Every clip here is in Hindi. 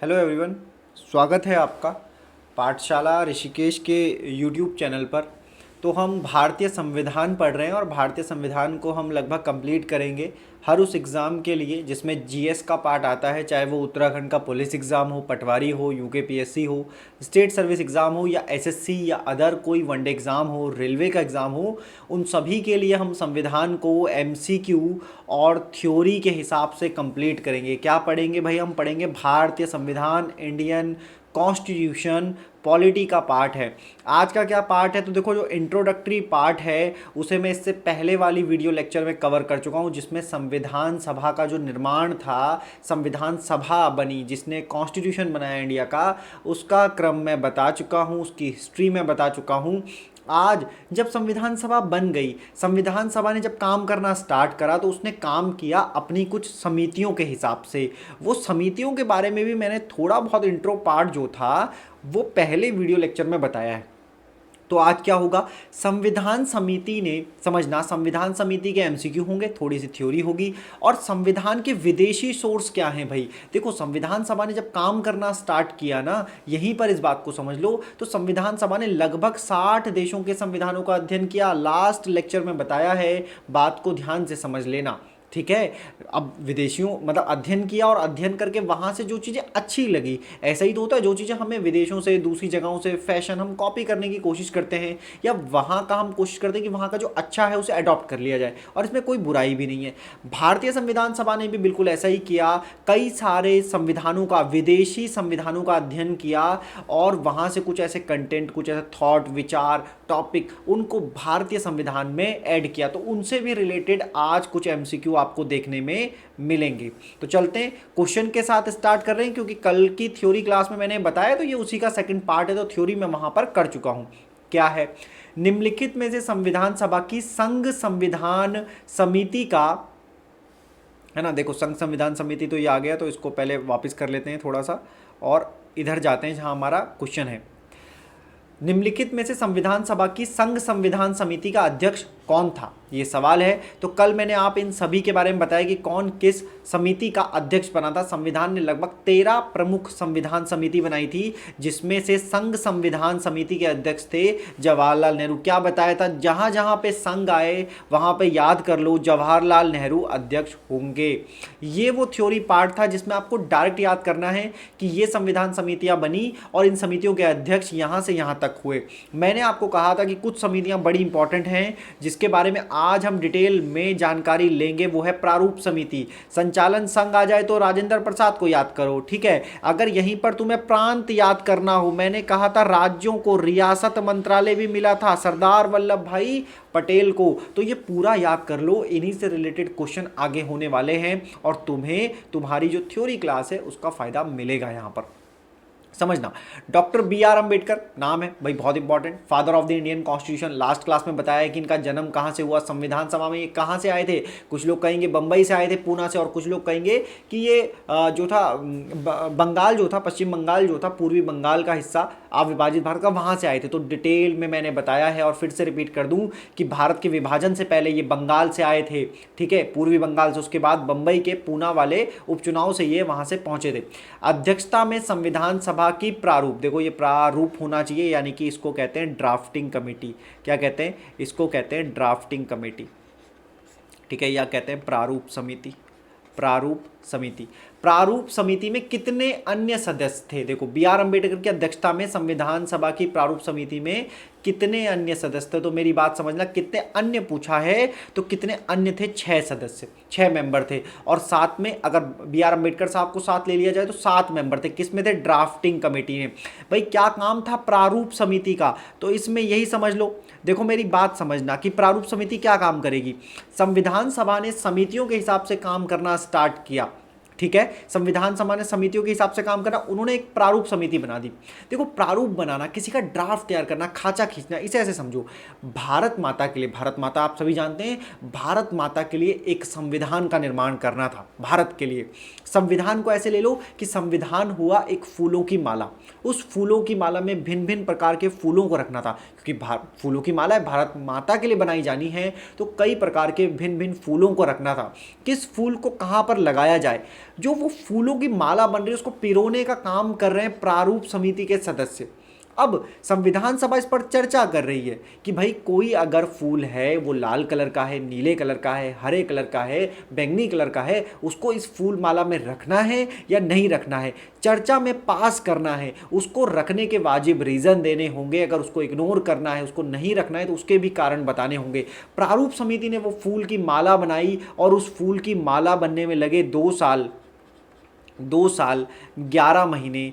Hello everyone. स्वागत है आपका पाठशाला ऋषिकेश के यूट्यूब चैनल पर। तो हम भारतीय संविधान पढ़ रहे हैं और भारतीय संविधान को हम लगभग कंप्लीट करेंगे हर उस एग्ज़ाम के लिए जिसमें जीएस का पार्ट आता है, चाहे वो उत्तराखंड का पुलिस एग्ज़ाम हो, पटवारी हो, यूकेपीएससी हो, स्टेट सर्विस एग्ज़ाम हो या एसएससी या अदर कोई वनडे एग्ज़ाम हो, रेलवे का एग्ज़ाम हो। उन सभी के लिए हम संविधान को एमसीक्यू और थ्योरी के हिसाब से कंप्लीट करेंगे। क्या पढ़ेंगे भाई? हम पढ़ेंगे भारतीय संविधान, इंडियन कॉन्स्टिट्यूशन, पॉलिटी का पार्ट है। आज का क्या पार्ट है? तो देखो, जो इंट्रोडक्टरी पार्ट है उसे मैं इससे पहले वाली वीडियो लेक्चर में कवर कर चुका हूँ, जिसमें संविधान सभा का जो निर्माण था, संविधान सभा बनी जिसने कॉन्स्टिट्यूशन बनाया इंडिया का, उसका क्रम मैं बता चुका हूँ, उसकी हिस्ट्री में बता चुका हूँ। आज जब संविधान सभा बन गई, संविधान सभा ने जब काम करना स्टार्ट करा, तो उसने काम किया अपनी कुछ समितियों के हिसाब से। वो समितियों के बारे में भी मैंने थोड़ा बहुत इंट्रो पार्ट जो था वो पहले वीडियो लेक्चर में बताया है। तो आज क्या होगा? संविधान समिति ने, समझना, संविधान समिति के एमसीक्यू होंगे, थोड़ी सी थ्योरी होगी, और संविधान के विदेशी सोर्स क्या हैं भाई। देखो, संविधान सभा ने जब काम करना स्टार्ट किया ना, यहीं पर इस बात को समझ लो, तो संविधान सभा ने लगभग 60 देशों के संविधानों का अध्ययन किया। लास्ट लेक्चर में बताया है, बात को ध्यान से समझ लेना, ठीक है। अब विदेशियों मतलब अध्ययन किया, और अध्ययन करके वहाँ से जो चीज़ें अच्छी लगी, ऐसा ही तो होता है, जो चीज़ें हमें विदेशों से, दूसरी जगहों से, फैशन हम कॉपी करने की कोशिश करते हैं, या वहाँ का हम कोशिश करते हैं कि वहाँ का जो अच्छा है उसे अडॉप्ट कर लिया जाए, और इसमें कोई बुराई भी नहीं है। भारतीय संविधान सभा ने भी बिल्कुल ऐसा ही किया। कई सारे संविधानों का, विदेशी संविधानों का अध्ययन किया, और वहाँ से कुछ ऐसे कंटेंट, कुछ ऐसे थॉट, विचार, टॉपिक, उनको भारतीय संविधान में ऐड किया। तो उनसे भी रिलेटेड आज कुछ एमसीक्यू आपको देखने में मिलेंगे। तो चलते हैं क्वेश्चन के साथ स्टार्ट कर रहे हैं, क्योंकि कल की थ्योरी क्लास में मैंने बताया, तो ये उसी का सेकंड पार्ट है, तो थ्योरी मैं वहां पर कर चुका हूं। क्या है? निम्नलिखित में से संविधान सभा की संघ संविधान समिति का, है ना, देखो संघ संविधान समिति तो ये आ गया, तो इसको पहले वापस कर लेते हैं थोड़ा सा, और इधर जाते हैं जहां हमारा क्वेश्चन है। निम्नलिखित में से संविधान सभा की संघ संविधान समिति का अध्यक्ष कौन था? ये सवाल है। तो कल मैंने आप इन सभी के बारे में बताया कि कौन किस समिति का अध्यक्ष बना था। संविधान ने लगभग 13 प्रमुख संविधान समिति बनाई थी, जिसमें से संघ संविधान समिति के अध्यक्ष थे जवाहरलाल नेहरू। क्या बताया था? जहां जहां पे संघ आए वहां पे याद कर लो, जवाहरलाल नेहरू अध्यक्ष होंगे। ये वो थ्योरी पार्ट था जिसमें आपको डायरेक्ट याद करना है कि ये संविधान समितियां बनी और इन समितियों के अध्यक्ष यहां से यहां तक हुए। मैंने आपको कहा था कि कुछ समितियां बड़ी इंपॉर्टेंट हैं जिसके बारे में आज हम डिटेल में जानकारी लेंगे, वो है प्रारूप समिति। संचालन संघ आ जाए तो राजेंद्र प्रसाद को याद करो, ठीक है। अगर यहीं पर तुम्हें प्रांत याद करना हो, मैंने कहा था राज्यों को रियासत मंत्रालय भी मिला था सरदार वल्लभ भाई पटेल को, तो ये पूरा याद कर लो। इन्हीं से रिलेटेड क्वेश्चन आगे होने वाले हैं और तुम्हें तुम्हारी जो थ्योरी क्लास है उसका फायदा मिलेगा। यहां पर समझना, डॉक्टर बी आर अम्बेडकर नाम है भाई, बहुत important, father of the Indian constitution. Last class में बताया है कि इनका जन्म कहाँ से हुआ, संविधान सभा में ये कहाँ से आए थे। कुछ लोग कहेंगे बंबई से आए थे, पूना से, और कुछ लोग कहेंगे कि ये जो था बंगाल जो था, पश्चिम बंगाल जो था, पूर्वी बंगाल का हिस्सा अविभाजित भारत का, वहाँ से आए थे। तो डिटेल में मैंने बताया है, और फिर से रिपीट कर दूँ कि भारत के विभाजन से पहले ये बंगाल से आए थे, ठीक है, पूर्वी बंगाल से। उसके बाद बंबई के पूना वाले उपचुनाव से ये वहाँ से पहुँचे थे। अध्यक्षता में संविधान सभा की प्रारूप, देखो ये प्रारूप होना चाहिए, यानी कि इसको कहते हैं ड्राफ्टिंग कमेटी। क्या कहते हैं? इसको कहते हैं ड्राफ्टिंग कमेटी, ठीक है, या कहते हैं प्रारूप समिति। प्रारूप समिति, प्रारूप समिति में कितने अन्य सदस्य थे? देखो, बी आर अम्बेडकर की अध्यक्षता में संविधान सभा की प्रारूप समिति में कितने अन्य सदस्य थे? तो मेरी बात समझना, कितने अन्य पूछा है तो कितने अन्य थे? 6 सदस्य, 6 मेंबर थे। और साथ में अगर बी आर अम्बेडकर साहब को साथ ले लिया जाए तो 7 मेंबर थे। किसमें थे? ड्राफ्टिंग कमेटी में। भाई क्या काम था प्रारूप समिति का? तो इसमें यही समझ लो, देखो मेरी बात समझना कि प्रारूप समिति क्या काम करेगी। संविधान सभा ने समितियों के हिसाब से काम करना स्टार्ट किया, ठीक है, संविधान सभा ने समितियों के हिसाब से काम करना, उन्होंने एक प्रारूप समिति बना दी। देखो, प्रारूप बनाना, किसी का ड्राफ्ट तैयार करना, खाचा खींचना, इसे ऐसे समझो, भारत माता के लिए, भारत माता आप सभी जानते हैं, भारत माता के लिए एक संविधान का निर्माण करना था। भारत के लिए संविधान को ऐसे ले लो कि संविधान हुआ एक फूलों की माला, उस फूलों की माला में भिन्न भिन्न प्रकार के फूलों को रखना था, क्योंकि फूलों की माला है, भारत माता के लिए बनाई जानी है, तो कई प्रकार के भिन्न भिन्न फूलों को रखना था। किस फूल को कहाँ पर लगाया जाए, जो वो फूलों की माला बन रही है उसको पिरोने का काम कर रहे हैं प्रारूप समिति के सदस्य। अब संविधान सभा इस पर चर्चा कर रही है कि भाई कोई अगर फूल है वो लाल कलर का है, नीले कलर का है, हरे कलर का है, बैंगनी कलर का है, उसको इस फूल माला में रखना है या नहीं रखना है, चर्चा में पास करना है, उसको रखने के वाजिब रीज़न देने होंगे, अगर उसको इग्नोर करना है, उसको नहीं रखना है तो उसके भी कारण बताने होंगे। प्रारूप समिति ने वो फूल की माला बनाई और उस फूल की माला बनने में लगे 2 साल 11 महीने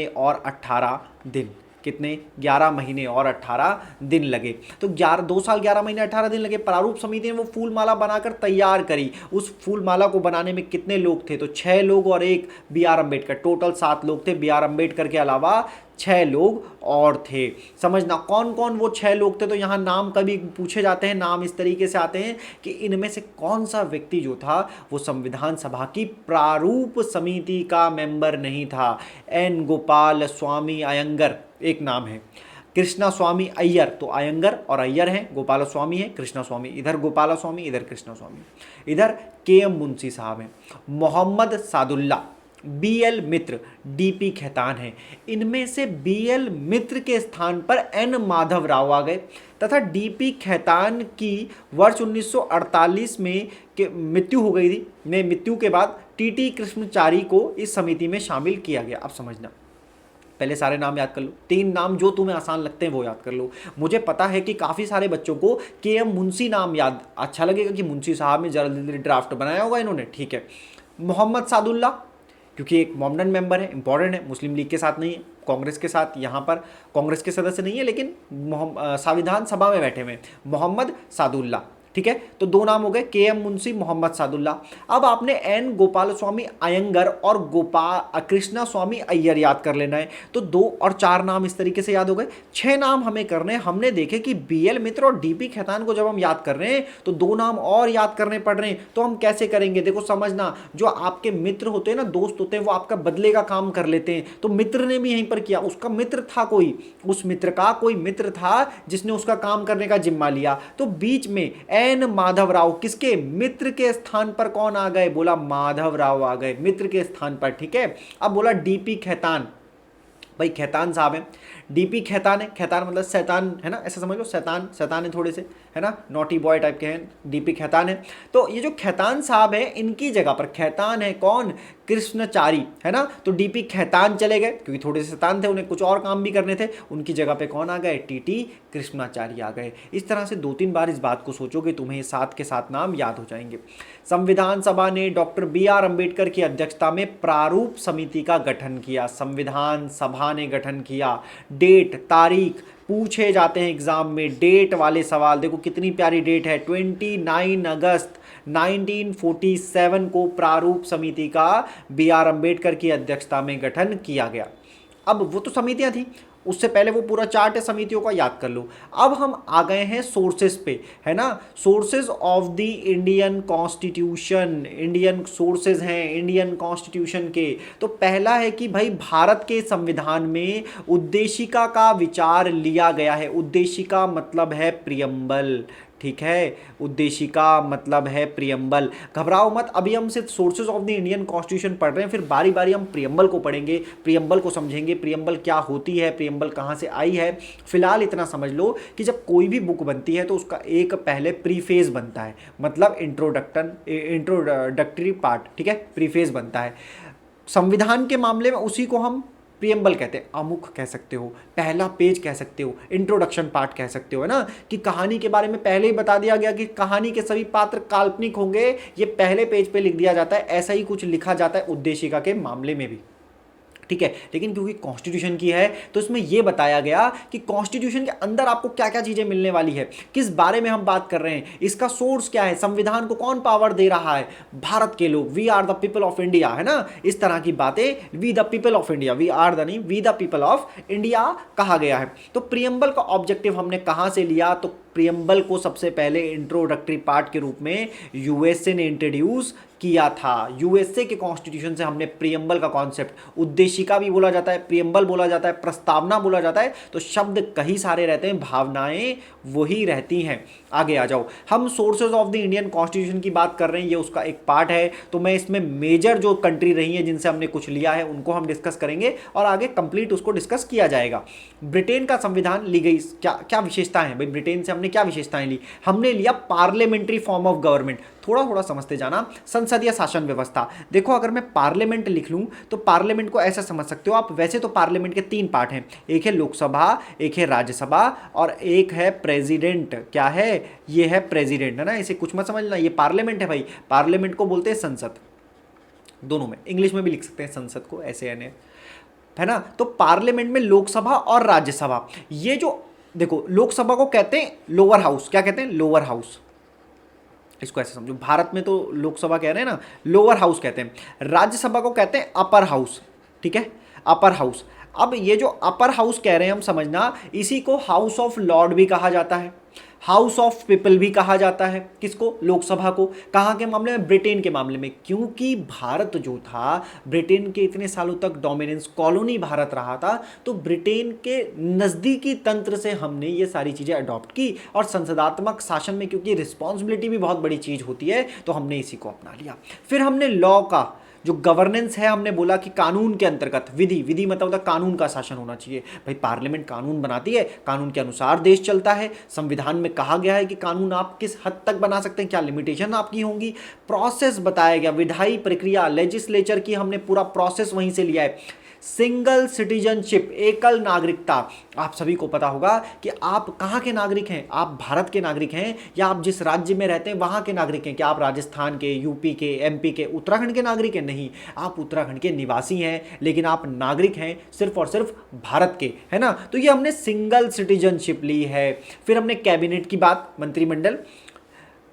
और 18 दिन। कितने? 11 महीने और 18 दिन लगे। तो 2 साल 11 महीने 18 दिन लगे। प्रारूप समिति ने वो फूल माला बनाकर तैयार करी। उस फूल माला को बनाने में कितने लोग थे? तो 6 लोग और एक B.R. अम्बेडकर, टोटल 7 लोग थे। B.R. अम्बेडकर के अलावा 6 लोग और थे। समझना कौन कौन वो 6 लोग थे। तो यहाँ नाम कभी पूछे जाते हैं, नाम इस तरीके से आते हैं कि इनमें से कौन सा व्यक्ति जो था वो संविधान सभा की प्रारूप समिति का मेंबर नहीं था। N. गोपाल स्वामी अयंगर एक नाम है, कृष्णा स्वामी अय्यर, तो अयंगर और अय्यर हैं, गोपाल स्वामी है, कृष्णा स्वामी, इधर गोपाल स्वामी, इधर कृष्णा स्वामी, इधर KM मुंशी साहब हैं, मोहम्मद सादुल्ला, BL मित्र, DP खेतान है। इनमें से BL मित्र के स्थान पर N माधव राव आ गए तथा DP खेतान की वर्ष 1948 में मृत्यु हो गई थी। मृत्यु के बाद TT कृष्णचारी को इस समिति में शामिल किया गया। अब समझना, पहले सारे नाम याद कर लो, 3 नाम जो तुम्हें आसान लगते हैं वो याद कर लो। मुझे पता है कि काफ़ी सारे बच्चों को KM मुंशी नाम याद अच्छा लगेगा कि मुंशी साहब ने जल्दी ड्राफ्ट बनाया होगा इन्होंने, ठीक है। मोहम्मद सादुल्ला, क्योंकि एक मॉमडन मेंबर है, इंपॉर्टेंट है, मुस्लिम लीग के साथ नहीं है, कांग्रेस के साथ, यहाँ पर कांग्रेस के सदस्य नहीं है लेकिन संविधान सभा में बैठे हुए मोहम्मद सादुल्ला, ठीक है। तो 2 नाम हो गए, KM मुंशी, मोहम्मद सादुल्ला। अब आपने N गोपाल स्वामी अयंगर और कृष्णा स्वामी अय्यर याद कर लेना है। तो 2 और 4 नाम इस तरीके से याद हो गए। 6 नाम हमें करने। हमने देखे कि BL मित्र और DP खेतान को जब हम याद कर रहे हैं तो 2 नाम और याद करने पड़ रहे हैं। तो हम कैसे करेंगे? देखो समझना, जो आपके मित्र होते हैं ना, दोस्त होते हैं, वो आपका बदले का काम कर लेते हैं। तो मित्र ने भी यहीं पर किया, उसका मित्र था कोई, उस मित्र का कोई मित्र था जिसने उसका काम करने का जिम्मा लिया। तो बीच में N माधव राव, किसके? मित्र के स्थान पर कौन आ गए? बोला माधव राव आ गए मित्र के स्थान पर, ठीक है। अब बोला DP खेतान, भाई खेतान साहब हैं, DP खेतान है, खेतान मतलब शैतान है ना, ऐसा समझ लो, शैतान है थोड़े से, है ना, नॉटी बॉय टाइप के हैं, DP खेतान है। तो ये जो खेतान साहब है इनकी जगह पर खेतान है कौन? कृष्णचारी, है ना। तो DP खेतान चले गए क्योंकि थोड़े से शैतान थे, उन्हें कुछ और काम भी करने थे, उनकी जगह पे कौन आ गए? TT कृष्णाचारी आ गए। इस तरह से 2-3 बार इस बात को सोचोगे, तुम्हें 7 के 7 नाम याद हो जाएंगे। संविधान सभा ने डॉक्टर B.R. अम्बेडकर की अध्यक्षता में प्रारूप समिति का गठन किया। संविधान सभा ने गठन किया। डेट, तारीख पूछे जाते हैं एग्जाम में, डेट वाले सवाल। देखो कितनी प्यारी डेट है, 29 अगस्त 1947 को प्रारूप समिति का B.R. अम्बेडकर की अध्यक्षता में गठन किया गया। अब वो तो समितियां थी, उससे पहले वो पूरा चार्ट है समितियों का, याद कर लो। अब हम आ गए हैं सोर्सेस पे, है ना। Sources of the Indian constitution, Indian sources हैं इंडियन कॉन्स्टिट्यूशन के। तो पहला है कि भाई भारत के संविधान में उद्देशिका का विचार लिया गया है। उद्देशिका मतलब है प्रियम्बल, ठीक है, उद्देशिका मतलब है प्रियम्बल। घबराओ मत, अभी हम सिर्फ sources of the Indian constitution पढ़ रहे हैं, फिर बारी बारी हम प्रियम्बल को पढ़ेंगे, प्रियम्बल को समझेंगे, प्रियम्बल क्या होती है, प्रियम्बल कहाँ से आई है। फिलहाल इतना समझ लो कि जब कोई भी बुक बनती है तो उसका एक पहले प्रीफेस बनता है, मतलब इंट्रोडक्टरी पार्ट, ठीक है, प्रीफेस बनता है। संविधान के मामले में उसी को हम प्रियम्बल कहते हैं, आमुख कह सकते हो, पहला पेज कह सकते हो, इंट्रोडक्शन पार्ट कह सकते हो, है ना। कि कहानी के बारे में पहले ही बता दिया गया कि कहानी के सभी पात्र काल्पनिक होंगे, ये पहले पेज पे लिख दिया जाता है। ऐसा ही कुछ लिखा जाता है उद्देशिका के मामले में भी, ठीक है। लेकिन क्योंकि कॉन्स्टिट्यूशन की है तो इसमें यह बताया गया कि कॉन्स्टिट्यूशन के अंदर आपको क्या क्या चीजें मिलने वाली है, किस बारे में हम बात कर रहे हैं, इसका सोर्स क्या है, संविधान को कौन पावर दे रहा है, भारत के लोग, we are the people of India, है ना। इस तरह की बातें, we the people of India, we are the नहीं, we the people of India कहा गया है। तो प्रियम्बल का ऑब्जेक्टिव हमने कहां से लिया? तो प्रियम्बल को सबसे पहले इंट्रोडक्टरी पार्ट के रूप में USA ने इंट्रोड्यूस किया था। यूएसए के कॉन्स्टिट्यूशन से हमने प्रियम्बल का कॉन्सेप्ट, उद्देशिका भी बोला जाता है, प्रियम्बल बोला जाता है, प्रस्तावना बोला जाता है, तो शब्द कई सारे रहते हैं, भावनाएं वही रहती हैं। आगे आ जाओ, हम sources of the Indian constitution की बात कर रहे हैं, ये उसका एक पार्ट है। तो मैं इसमें मेजर जो कंट्री रही है जिनसे हमने कुछ लिया है उनको हम डिस्कस करेंगे और आगे कंप्लीट उसको डिस्कस किया जाएगा। ब्रिटेन का संविधान ली गई, क्या क्या विशेषताएं हैं भाई, ब्रिटेन से हमने क्या विशेषताएं ली? हमने लिया पार्लियामेंट्री फॉर्म ऑफ गवर्नमेंट, थोड़ा थोड़ा समझते जाना। संसदीय शासन व्यवस्था, देखो अगर मैं पार्लियामेंट लिख लूं तो पार्लियामेंट को ऐसा समझ सकते हो आप, वैसे तो पार्लियामेंट के 3 पार्ट हैं, एक है लोकसभा, एक है राज्यसभा और एक है प्रेसिडेंट। क्या है? ये है प्रेसिडेंट, है ना, इसे कुछ मत समझना, ये पार्लियामेंट है भाई। पार्लियामेंट को बोलते हैं संसद, दोनों में, इंग्लिश में भी लिख सकते हैं संसद को, ऐसे है ना। तो पार्लियामेंट में लोकसभा और राज्यसभा, ये जो देखो लोकसभा को कहते हैं लोअर हाउस, क्या कहते हैं? लोअर हाउस, इसको ऐसे समझो, भारत में तो लोकसभा कह रहे हैं ना, लोअर हाउस कहते हैं। राज्यसभा को कहते हैं अपर हाउस, ठीक है, अपर हाउस। अब ये जो अपर हाउस कह रहे हैं हम, समझना, इसी को हाउस ऑफ लॉर्ड भी कहा जाता है, हाउस ऑफ पीपल भी कहा जाता है। किसको? लोकसभा को। कहाँ के मामले में? ब्रिटेन के मामले में, क्योंकि भारत जो था, ब्रिटेन के इतने सालों तक डोमिनेंस कॉलोनी भारत रहा था, तो ब्रिटेन के नज़दीकी तंत्र से हमने ये सारी चीज़ें अडॉप्ट की, और संसदात्मक शासन में क्योंकि रिस्पॉन्सिबिलिटी भी बहुत बड़ी चीज़ होती है, तो हमने इसी को अपना लिया। फिर हमने लॉ का जो गवर्नेंस है, हमने बोला कि कानून के अंतर्गत, विधि, विधि मतलब होता है कानून का शासन होना चाहिए भाई। पार्लियामेंट कानून बनाती है, कानून के अनुसार देश चलता है। संविधान में कहा गया है कि कानून आप किस हद तक बना सकते हैं, क्या लिमिटेशन आपकी होंगी। प्रोसेस बताया गया, विधायी प्रक्रिया, लेजिस्लेचर की हमने पूरा प्रोसेस वहीं से लिया है। सिंगल सिटीजनशिप, एकल नागरिकता, आप सभी को पता होगा कि आप कहाँ के नागरिक हैं, आप भारत के नागरिक हैं या आप जिस राज्य में रहते हैं वहाँ के नागरिक हैं। क्या आप राजस्थान के, यूपी के, एमपी के, उत्तराखंड के नागरिक हैं? नहीं, आप उत्तराखंड के निवासी हैं, लेकिन आप नागरिक हैं सिर्फ और सिर्फ भारत के, है ना। तो ये हमने सिंगल सिटीजनशिप ली है। फिर हमने कैबिनेट की बात, मंत्रिमंडल,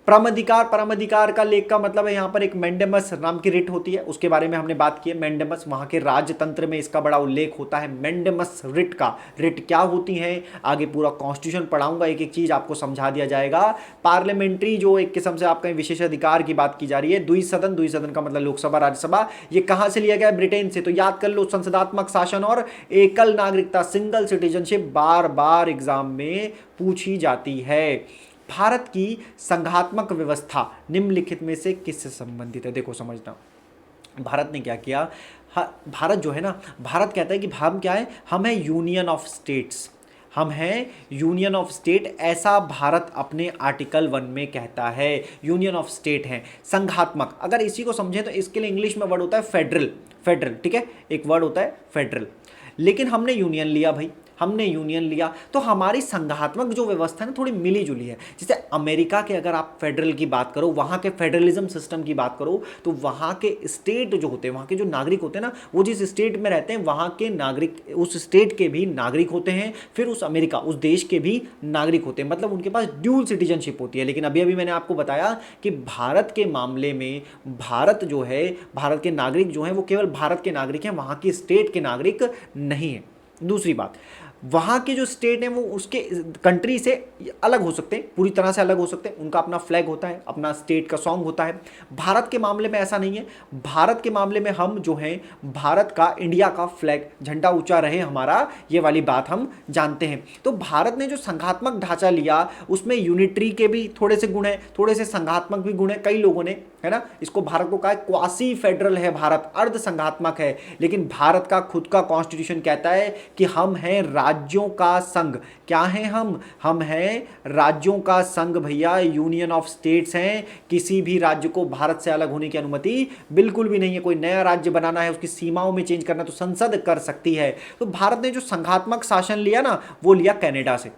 परमाधिकार, परमाधिकार का लेख का मतलब है यहाँ पर एक मैंडेमस नाम की रिट होती है, उसके बारे में हमने बात की है। मैंडेमस, वहाँ के राजतंत्र में इसका बड़ा उल्लेख होता है, मैंडेमस रिट का। रिट क्या होती हैं, आगे पूरा कॉन्स्टिट्यूशन पढ़ाऊंगा, एक एक चीज़ आपको समझा दिया जाएगा। पार्लियामेंट्री जो एक किस्म से आपका विशेषाधिकार की बात की जा रही है। द्विसदन, द्विसदन का मतलब लोकसभा, राज्यसभा, ये कहाँ से लिया गया है? ब्रिटेन से। तो याद कर लो, संसदात्मक शासन और एकल नागरिकता, सिंगल सिटीजनशिप, बार बार एग्जाम में पूछी जाती है। भारत की संघात्मक व्यवस्था निम्नलिखित में से किससे संबंधित है? देखो समझना, भारत ने क्या किया, भारत जो है ना, भारत कहता है कि हम क्या है, हम है यूनियन ऑफ स्टेट्स, हम हैं यूनियन ऑफ स्टेट, ऐसा भारत अपने आर्टिकल 1 में कहता है। यूनियन ऑफ स्टेट है, संघात्मक। अगर इसी को समझें तो इसके लिए इंग्लिश में वर्ड होता है फेडरल, फेडरल, ठीक है, एक वर्ड होता है फेडरल। लेकिन हमने यूनियन लिया भाई, हमने यूनियन लिया, तो हमारी संघात्मक जो व्यवस्था है ना थोड़ी मिली जुली है। जैसे अमेरिका के अगर आप फेडरल की बात करो, वहाँ के फेडरलिज्म सिस्टम की बात करो, तो वहाँ के स्टेट जो होते हैं, वहाँ के जो नागरिक होते हैं ना, वो जिस स्टेट में रहते हैं वहाँ के नागरिक उस स्टेट के भी नागरिक होते हैं, फिर उस अमेरिका, उस देश के भी नागरिक होते हैं, मतलब उनके पास ड्यूल सिटीजनशिप होती है। लेकिन अभी अभी मैंने आपको बताया कि भारत के मामले में भारत जो है, भारत के नागरिक जो हैं वो केवल भारत के नागरिक हैं, वहाँ की स्टेट के नागरिक नहीं हैं। दूसरी बात, वहाँ के जो स्टेट हैं वो उसके कंट्री से अलग हो सकते हैं, पूरी तरह से अलग हो सकते हैं, उनका अपना फ्लैग होता है, अपना स्टेट का सॉन्ग होता है। भारत के मामले में ऐसा नहीं है। भारत के मामले में हम जो हैं, भारत का, इंडिया का फ्लैग, झंडा ऊंचा रहे हमारा, ये वाली बात हम जानते हैं। तो भारत ने जो संघात्मक ढांचा लिया उसमें यूनिटरी के भी थोड़े से गुण हैं, थोड़े से संघात्मक भी गुण हैं। कई लोगों ने, है ना, इसको भारत को कहा है क्वासी फेडरल है भारत, अर्ध संघात्मक है। लेकिन भारत का खुद का कॉन्स्टिट्यूशन कहता है कि हम हैं राज्यों का संघ। क्या हैं हम हैं राज्यों का संघ भैया, यूनियन ऑफ स्टेट्स हैं। किसी भी राज्य को भारत से अलग होने की अनुमति बिल्कुल भी नहीं है। कोई नया राज्य बनाना है, उसकी सीमाओं में चेंज करना तो संसद कर सकती है। तो भारत ने जो संघात्मक शासन लिया ना, वो लिया कनाडा से,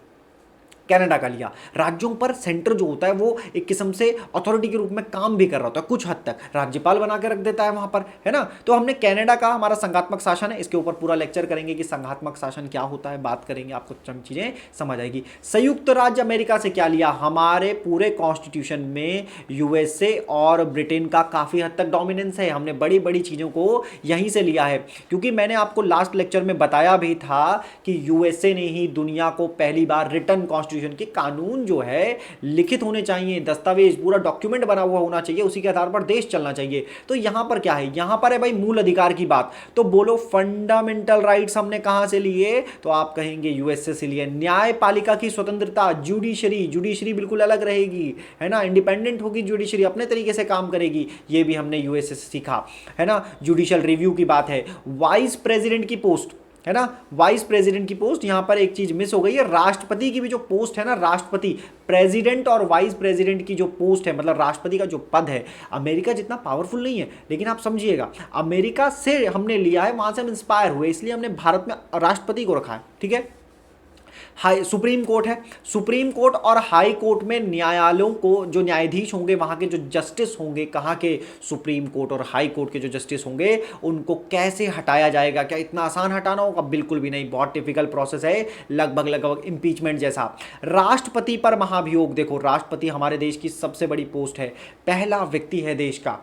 कनाडा का लिया। राज्यों पर सेंटर जो होता है वो एक किस्म से अथॉरिटी के रूप में काम भी कर रहा होता है, कुछ हद तक राज्यपाल बना के रख देता है वहां पर, है ना। तो हमने कनाडा का हमारा संघात्मक शासन है, इसके ऊपर पूरा लेक्चर करेंगे कि संघात्मक शासन क्या होता है, बात करेंगे, आपको चंद चीजें समझ आएगी। संयुक्त राज्य अमेरिका से क्या लिया, हमारे पूरे कॉन्स्टिट्यूशन में यूएसए और ब्रिटेन का काफी हद तक डोमिनेंस है, हमने बड़ी बड़ी चीजों को यहीं से लिया है। क्योंकि मैंने आपको लास्ट लेक्चर में बताया भी था कि यूएसए ने ही दुनिया को पहली बार रिटन कॉन्स्टिट्यूशन कॉन्स्टिट्यूशन के कानून जो है लिखित होने चाहिए, दस्तावेज पूरा डॉक्यूमेंट बना हुआ होना चाहिए, उसी के आधार पर देश चलना चाहिए। तो यहां पर क्या है, यहां पर है भाई मूल अधिकार की बात। तो बोलो फंडामेंटल राइट्स हमने कहां से लिए, तो आप कहेंगे यूएसए से लिए। न्यायपालिका की स्वतंत्रता, जुडिशरी बिल्कुल अलग रहेगी, है ना, इंडिपेंडेंट होगी जुडिशरी, अपने तरीके से काम करेगी, ये भी हमने यूएसए से सीखा, है ना। जुडिशियल रिव्यू की बात है। वाइस प्रेसिडेंट की पोस्ट, है ना, वाइस प्रेसिडेंट की पोस्ट, यहां पर एक चीज मिस हो गई है, राष्ट्रपति की भी जो पोस्ट है ना, राष्ट्रपति, प्रेसिडेंट और वाइस प्रेसिडेंट की जो पोस्ट है, मतलब राष्ट्रपति का जो पद है, अमेरिका जितना पावरफुल नहीं है, लेकिन आप समझिएगा अमेरिका से हमने लिया है, वहां से हम इंस्पायर हुए, इसलिए हमने भारत में राष्ट्रपति को रखा है, ठीक है। हाई सुप्रीम कोर्ट है, सुप्रीम कोर्ट और हाई कोर्ट में न्यायालयों को जो न्यायाधीश होंगे, वहां के जो जस्टिस होंगे, कहाँ के, सुप्रीम कोर्ट और हाई कोर्ट के जो जस्टिस होंगे, उनको कैसे हटाया जाएगा, क्या इतना आसान हटाना होगा, बिल्कुल भी नहीं, बहुत डिफिकल्ट प्रोसेस है, लगभग लगभग इंपीचमेंट जैसा। राष्ट्रपति पर महाभियोग, देखो राष्ट्रपति हमारे देश की सबसे बड़ी पोस्ट है, पहला व्यक्ति है देश का,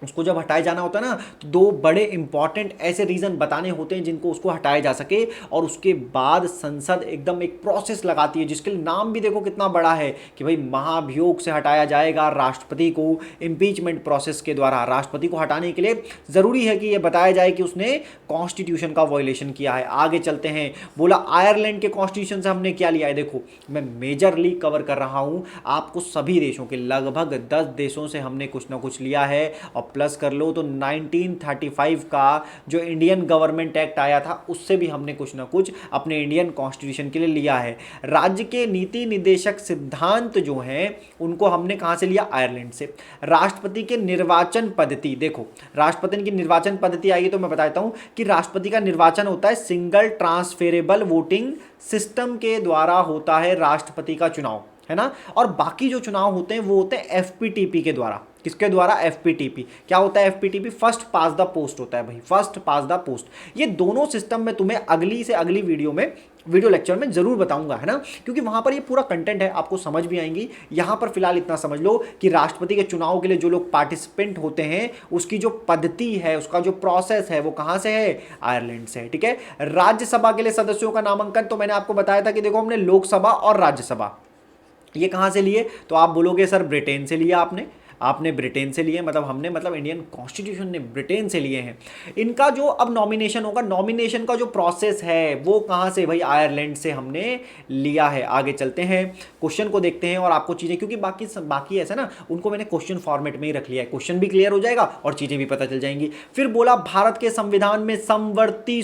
उसको जब हटाया जाना होता है ना, तो दो बड़े इंपॉर्टेंट ऐसे रीजन बताने होते हैं जिनको उसको हटाया जा सके, और उसके बाद संसद एकदम एक प्रोसेस लगाती है, जिसके नाम भी देखो कितना बड़ा है कि भाई महाभियोग से हटाया जाएगा राष्ट्रपति को, इंपीचमेंट प्रोसेस के द्वारा। राष्ट्रपति को हटाने के लिए जरूरी है कि यह बताया जाए कि उसने कॉन्स्टिट्यूशन का वायलेशन किया है। आगे चलते हैं, बोला आयरलैंड के कॉन्स्टिट्यूशन से हमने क्या लिया है, देखो मैं मेजरली कवर कर रहा हूं आपको, सभी देशों के लगभग 10 देशों से हमने कुछ ना कुछ लिया है, और प्लस कर लो तो 1935 का जो इंडियन गवर्नमेंट एक्ट आया था, उससे भी हमने कुछ ना कुछ अपने इंडियन कॉन्स्टिट्यूशन के लिए लिया है। राज्य के नीति निदेशक सिद्धांत जो हैं उनको हमने कहां से लिया, आयरलैंड से। राष्ट्रपति के निर्वाचन पद्धति, देखो राष्ट्रपति की निर्वाचन पद्धति आएगी तो मैं बताता हूं कि राष्ट्रपति का निर्वाचन होता है सिंगल ट्रांसफेरेबल वोटिंग सिस्टम के द्वारा होता है राष्ट्रपति का चुनाव, है ना। और बाकी जो चुनाव होते हैं वो होते हैं एफपीटीपी के द्वारा। किसके द्वारा, एफपीटीपी। क्या होता है FPTP, first pass the post होता है भाई, फर्स्ट पास द पोस्ट। ये दोनों सिस्टम में तुम्हें अगली से अगली वीडियो लेक्चर में जरूर बताऊंगा, है ना, क्योंकि वहां पर ये पूरा कंटेंट है, आपको समझ भी आएंगी। यहां पर फिलहाल इतना समझ लो कि राष्ट्रपति के चुनाव के लिए जो लोग पार्टिसिपेंट होते हैं उसकी जो पद्धति है, उसका जो प्रोसेस है वो कहां से है, आयरलैंड से है, ठीक है। राज्यसभा के लिए सदस्यों का नामांकन, तो मैंने आपको बताया था कि देखो हमने लोकसभा और राज्यसभा ये कहां से लिए, तो आप बोलोगे सर ब्रिटेन से लिया आपने ब्रिटेन से लिए, मतलब हमने, मतलब इंडियन कॉन्स्टिट्यूशन ने ब्रिटेन से लिए हैं। इनका जो अब नॉमिनेशन होगा, नॉमिनेशन का जो प्रोसेस है वो कहां से, भाई आयरलैंड से हमने लिया है। आगे चलते हैं, क्वेश्चन को देखते हैं और आपको चीजें, क्योंकि बाकी ऐसा ना, उनको मैंने क्वेश्चन फॉर्मेट में ही रख लिया है, क्वेश्चन भी क्लियर हो जाएगा और चीजें भी पता चल जाएंगी। फिर बोला भारत के संविधान में समवर्ती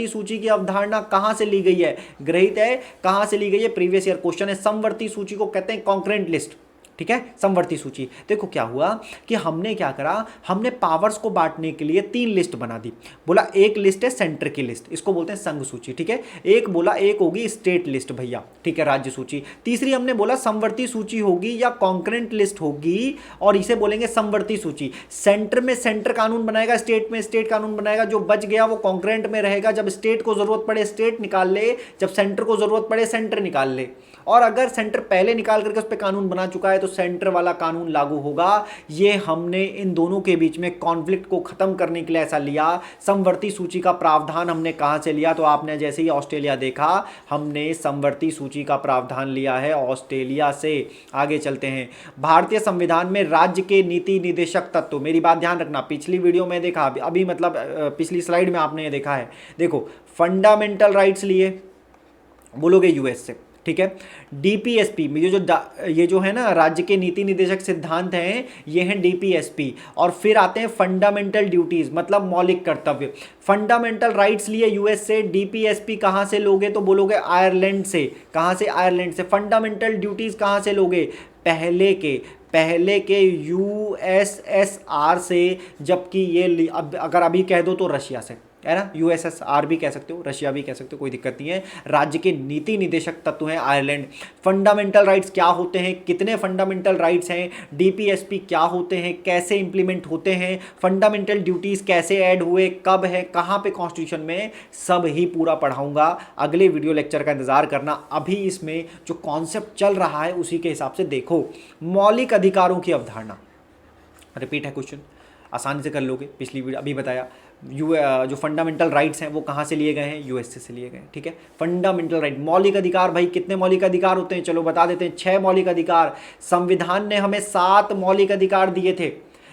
सूची की अवधारणा कहां से ली गई है, ग्रहित है, कहां से ली गई है, प्रीवियस ईयर क्वेश्चन है। समवर्ती सूची को कहते हैं कॉन्करेंट लिस्ट, ठीक है, समवर्ती सूची। देखो क्या हुआ कि हमने क्या करा, हमने पावर्स को बांटने के लिए 3 लिस्ट बना दी। बोला एक लिस्ट है सेंटर की लिस्ट, इसको बोलते हैं संघ सूची, ठीक है। एक बोला एक होगी स्टेट लिस्ट भैया, ठीक है, राज्य सूची। तीसरी हमने बोला समवर्ती सूची होगी या कॉन्करेंट लिस्ट होगी, और इसे बोलेंगे समवर्ती सूची। सेंटर में सेंटर कानून बनाएगा, स्टेट में स्टेट कानून बनाएगा, जो बच गया वो कॉन्करेंट में रहेगा। जब स्टेट को जरूरत पड़े स्टेट निकाल ले, जब सेंटर को जरूरत पड़े सेंटर निकाल ले, और अगर सेंटर पहले निकाल करके उस पर कानून बना चुका है तो सेंटर वाला कानून लागू होगा। ये हमने इन दोनों के बीच में कॉन्फ्लिक्ट को खत्म करने के लिए ऐसा लिया। समवर्ती सूची का प्रावधान हमने कहां से लिया, तो आपने जैसे ही ऑस्ट्रेलिया देखा, हमने समवर्ती सूची का प्रावधान लिया है ऑस्ट्रेलिया से। आगे चलते हैं, भारतीय संविधान में राज्य के नीति निदेशक तत्व, मेरी बात ध्यान रखना, पिछली वीडियो में देखा, अभी मतलब पिछली स्लाइड में आपने ये देखा है, देखो फंडामेंटल राइट्स लिए, बोलोगे यूएस से, ठीक है। डीपीएसपी में ये जो है ना राज्य के नीति निदेशक सिद्धांत हैं, ये हैं डीपीएसपी। और फिर आते हैं फंडामेंटल ड्यूटीज, मतलब मौलिक कर्तव्य। फंडामेंटल राइट्स लिए यूएस से, डीपीएसपी कहां से लोगे, तो बोलोगे आयरलैंड से। कहां से, आयरलैंड से। फंडामेंटल ड्यूटीज कहां से लोगे, पहले के यूएसएसआर से, जबकि ये अगर अभी कह दो तो रशिया से, है ना, यूएसएसआर भी कह सकते हो, रशिया भी कह सकते हो, कोई दिक्कत नहीं है। राज्य के नीति निदेशक तत्व हैं आयरलैंड। फंडामेंटल राइट्स क्या होते हैं, कितने फंडामेंटल राइट्स हैं, डीपीएसपी क्या होते हैं, कैसे इंप्लीमेंट होते हैं, फंडामेंटल ड्यूटीज कैसे ऐड हुए, कब है, कहाँ पे कॉन्स्टिट्यूशन में, सब ही पूरा पढ़ाऊंगा। अगले वीडियो लेक्चर का इंतजार करना। अभी इसमें जो कॉन्सेप्ट चल रहा है उसी के हिसाब से देखो। मौलिक अधिकारों की अवधारणा, रिपीट है क्वेश्चन, आसानी से कर लोगे। पिछली वीडियो अभी बताया जो फंडामेंटल राइट्स हैं वो कहाँ से लिए गए हैं, यूएसए से लिए गए हैं, ठीक है। फंडामेंटल राइट, मौलिक अधिकार, भाई कितने मौलिक अधिकार होते हैं, चलो बता देते हैं, 6 मौलिक अधिकार। संविधान ने हमें 7 मौलिक अधिकार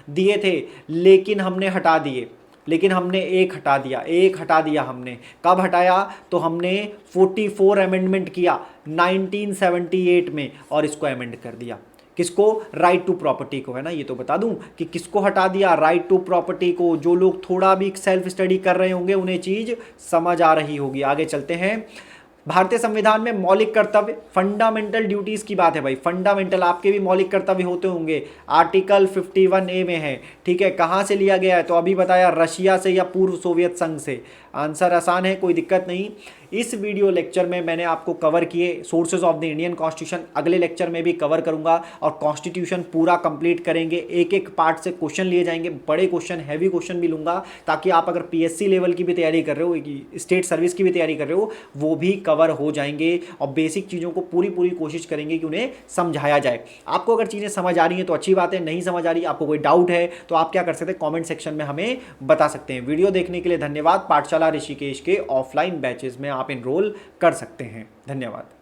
दिए थे लेकिन हमने हटा दिए, लेकिन हमने एक हटा दिया हमने। कब हटाया, तो हमने 44 अमेंडमेंट किया 1978 में और इसको अमेंड कर दिया। किसको, राइट टू प्रॉपर्टी को, है ना। ये तो बता दूं कि किसको हटा दिया, राइट टू प्रॉपर्टी को। जो लोग थोड़ा भी सेल्फ स्टडी कर रहे होंगे उन्हें चीज समझ आ रही होगी। आगे चलते हैं। भारतीय संविधान में मौलिक कर्तव्य, फंडामेंटल ड्यूटीज की बात है भाई, फंडामेंटल, आपके भी मौलिक कर्तव्य होते होंगे। आर्टिकल 51A में है, ठीक है। कहां से लिया गया है, तो अभी बताया रशिया से या पूर्व सोवियत संघ से। आंसर आसान है, कोई दिक्कत नहीं। इस वीडियो लेक्चर में मैंने आपको कवर किए sources of the Indian constitution, अगले लेक्चर में भी कवर करूंगा और कॉन्स्टिट्यूशन पूरा कंप्लीट करेंगे। एक एक पार्ट से क्वेश्चन लिए जाएंगे, बड़े क्वेश्चन, हैवी क्वेश्चन भी लूंगा, ताकि आप अगर पीएससी लेवल की भी तैयारी कर रहे हो, स्टेट सर्विस की भी तैयारी कर रहे हो, वो भी कवर हो जाएंगे। और बेसिक चीज़ों को पूरी कोशिश करेंगे कि उन्हें समझाया जाए। आपको अगर चीज़ें समझ आ रही हैं तो अच्छी बात है, नहीं समझ आ रही, आपको कोई डाउट है तो आप क्या कर सकते हैं, कॉमेंट सेक्शन में हमें बता सकते हैं। वीडियो देखने के लिए धन्यवाद। पाठशाला ऋषिकेश के ऑफलाइन बैचेस में आप एनरोल कर सकते हैं। धन्यवाद।